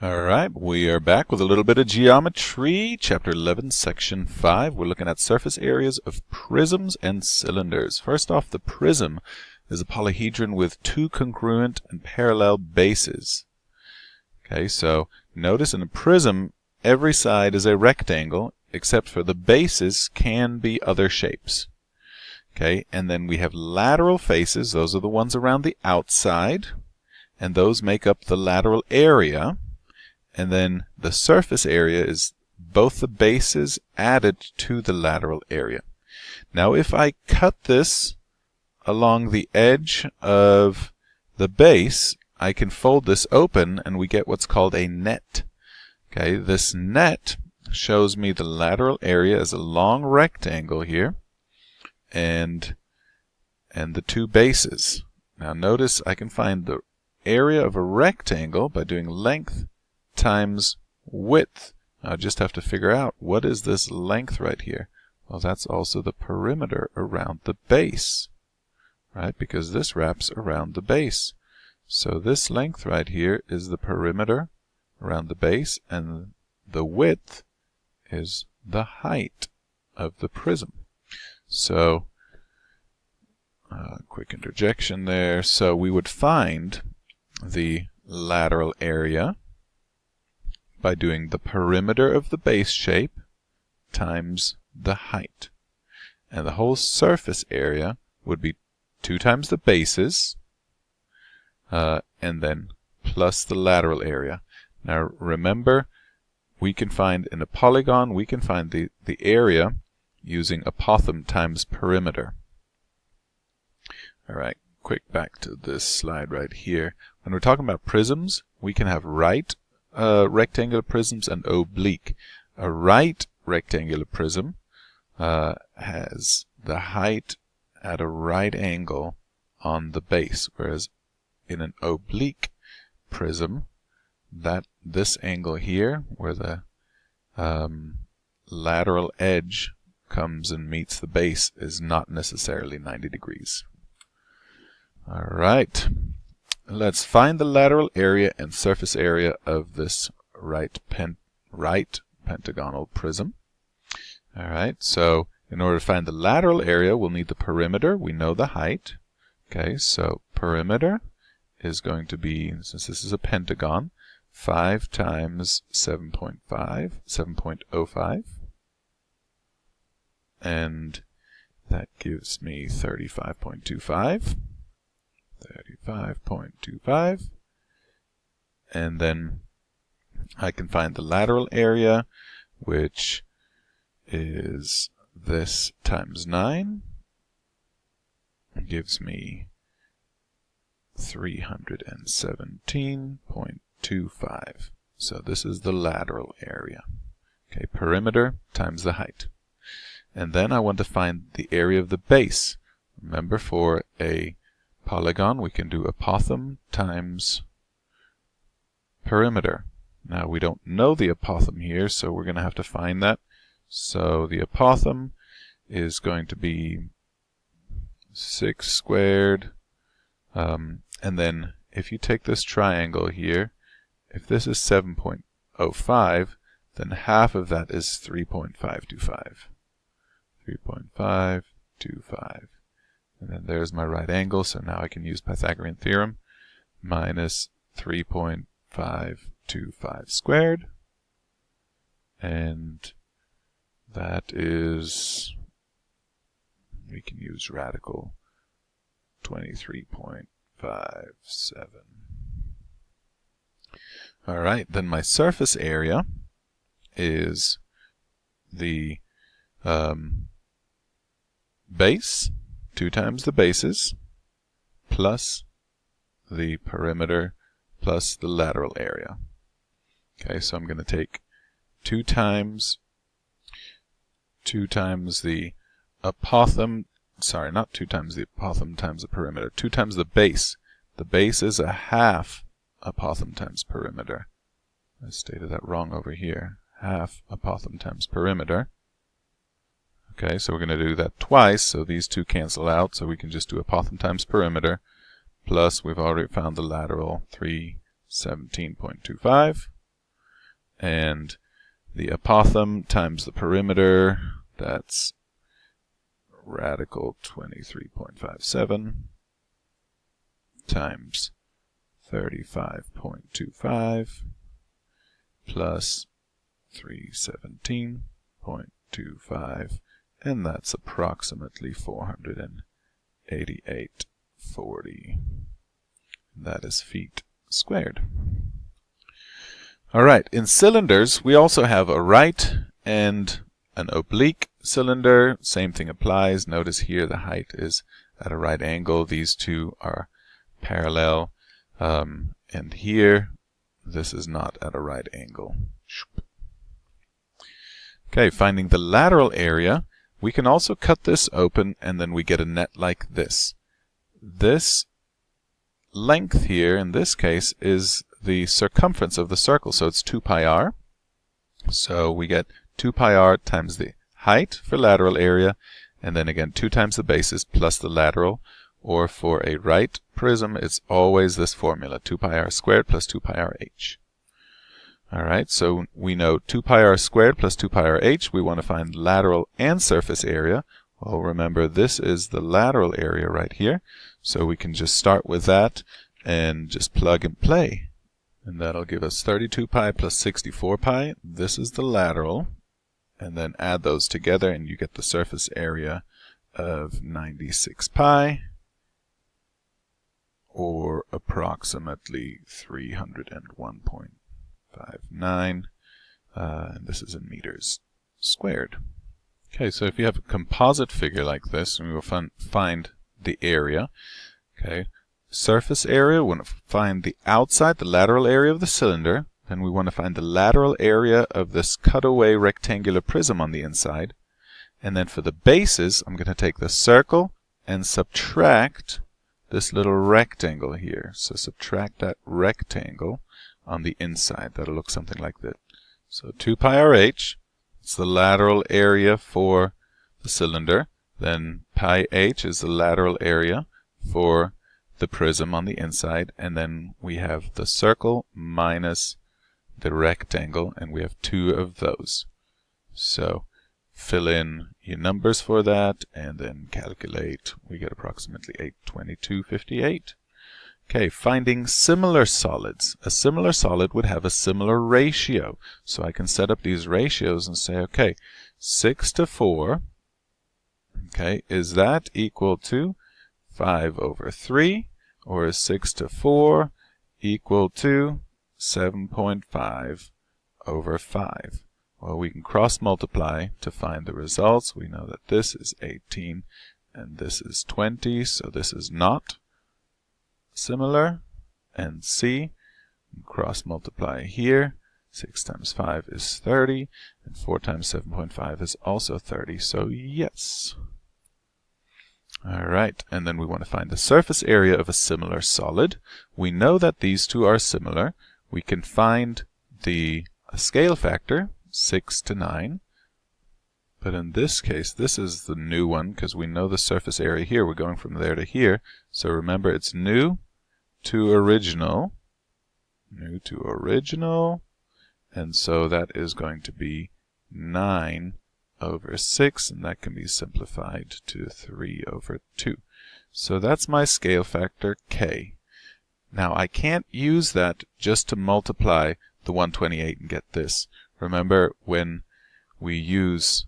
Alright, we are back with a little bit of geometry, chapter 11, section 5. We're looking at surface areas of prisms and cylinders. First off, the prism is a polyhedron with two congruent and parallel bases. Okay, so notice in a prism, every side is a rectangle, except for the bases can be other shapes. Okay, and then we have lateral faces, those are the ones around the outside, and those make up the lateral area. And then the surface area is both the bases added to the lateral area. Now if I cut this along the edge of the base, I can fold this open and we get what's called a net. Okay, this net shows me the lateral area as a long rectangle here and the two bases. Now notice I can find the area of a rectangle by doing length times width. I just have to figure out what is this length right here. Well, that's also the perimeter around the base, right? Because this wraps around the base. So this length right here is the perimeter around the base, and the width is the height of the prism. So, quick interjection there. So we would find the lateral area by doing the perimeter of the base shape times the height. And the whole surface area would be 2 times the bases, and then plus the lateral area. Now remember, we can find in a polygon, we can find the area using apothem times perimeter. Alright, quick back to this slide right here. When we're talking about prisms, we can have right rectangular prisms and oblique. A right rectangular prism has the height at a right angle on the base, whereas in an oblique prism, this angle here, where the lateral edge comes and meets the base, is not necessarily 90 degrees. Alright. Let's find the lateral area and surface area of this right pentagonal prism. Alright, so in order to find the lateral area, we'll need the perimeter. We know the height. Okay, so perimeter is going to be, since this is a pentagon, 5 times 7.05. And that gives me 35.25. 35.25, and then I can find the lateral area, which is this times 9, gives me 317.25. So this is the lateral area. Okay, perimeter times the height. And then I want to find the area of the base. Remember, for a polygon, we can do apothem times perimeter. Now we don't know the apothem here, so we're going to have to find that. So the apothem is going to be 6 squared. And then if you take this triangle here, if this is 7.05, then half of that is 3.525. 3.525. And then there's my right angle, so now I can use Pythagorean theorem. Minus 3.525 squared. And that is, we can use radical 23.57. Alright, then my surface area is the base, 2 times the bases, plus the perimeter, plus the lateral area. Okay, so I'm going to take 2 times the apothem, sorry, not 2 times the apothem times the perimeter, 2 times the base. The base is a half apothem times perimeter. I stated that wrong over here. Half apothem times perimeter. Okay, so we're going to do that twice, so these two cancel out, so we can just do apothem times perimeter, plus we've already found the lateral 317.25, and the apothem times the perimeter, that's radical 23.57 times 35.25 plus 317.25, and that's approximately 488.40. That is feet squared. All right, in cylinders, we also have a right and an oblique cylinder. Same thing applies. Notice here the height is at a right angle. These two are parallel. And here, this is not at a right angle. Okay, finding the lateral area, we can also cut this open and then we get a net like this. This length here, in this case, is the circumference of the circle, so it's 2 pi r. So we get 2 pi r times the height for lateral area, and then again 2 times the basis plus the lateral, or for a right prism, it's always this formula, 2 pi r squared plus 2 pi r h. Alright, so we know 2 pi r squared plus 2 pi r h. We want to find lateral and surface area. Well, remember, this is the lateral area right here, so we can just start with that and just plug and play. And that'll give us 32 pi plus 64 pi. This is the lateral. And then add those together and you get the surface area of 96 pi, or approximately 301.59. And this is in meters squared. Okay, so if you have a composite figure like this, and we will find the area. Okay, surface area, we want to find the outside, the lateral area of the cylinder. Then we want to find the lateral area of this cutaway rectangular prism on the inside. And then for the bases, I'm going to take the circle and subtract this little rectangle here. So subtract that rectangle on the inside. That'll look something like that. So 2 pi r h, it's the lateral area for the cylinder. Then pi h is the lateral area for the prism on the inside. And then we have the circle minus the rectangle, and we have 2 of those. So fill in your numbers for that and then calculate. We get approximately 822.58. Okay, finding similar solids. A similar solid would have a similar ratio. So I can set up these ratios and say, okay, 6 to 4, okay, is that equal to 5 over 3? Or is 6 to 4 equal to 7.5 over 5? Well, we can cross multiply to find the results. We know that this is 18 and this is 20, so this is not similar. And C, cross multiply here. 6 times 5 is 30, and 4 times 7.5 is also 30, so yes. Alright, and then we want to find the surface area of a similar solid. We know that these two are similar. We can find the scale factor, 6 to 9. But in this case, this is the new one because we know the surface area here. We're going from there to here. So remember, it's new to original. New to original. And so that is going to be 9 over 6, and that can be simplified to 3 over 2. So that's my scale factor, K. Now, I can't use that just to multiply the 128 and get this. Remember, when we use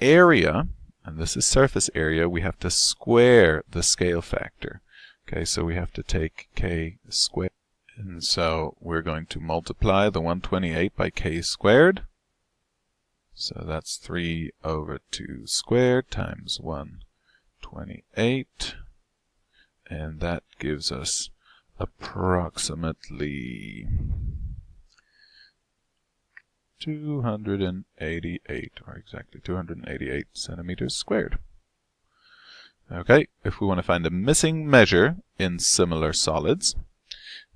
area, and this is surface area, we have to square the scale factor. Okay, so we have to take K squared. And so we're going to multiply the 128 by K squared. So that's 3 over 2 squared times 128. And that gives us approximately 288, or exactly 288 centimeters squared. Okay, if we want to find a missing measure in similar solids,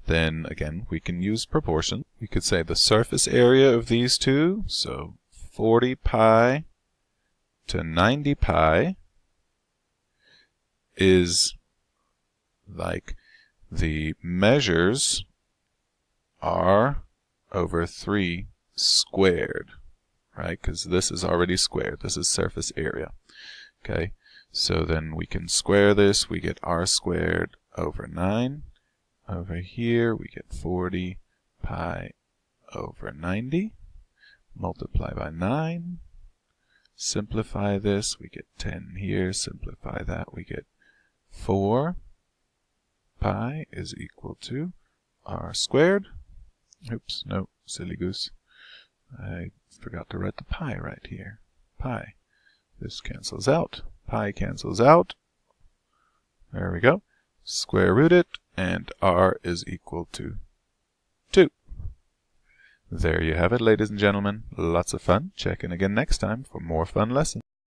then again we can use proportion. We could say the surface area of these two, so 40 pi to 90 pi is like the measures r over 3 squared, right? Because this is already squared. This is surface area. Okay, so then we can square this. We get r squared over 9. Over here we get 40 pi over 90. Multiply by 9. Simplify this. We get 10 here. Simplify that. We get 4 pi is equal to r squared. Oops, no, silly goose. I forgot to write the pi right here. Pi. This cancels out. Pi cancels out. There we go. Square root it, and r is equal to 2. There you have it, ladies and gentlemen. Lots of fun. Check in again next time for more fun lessons.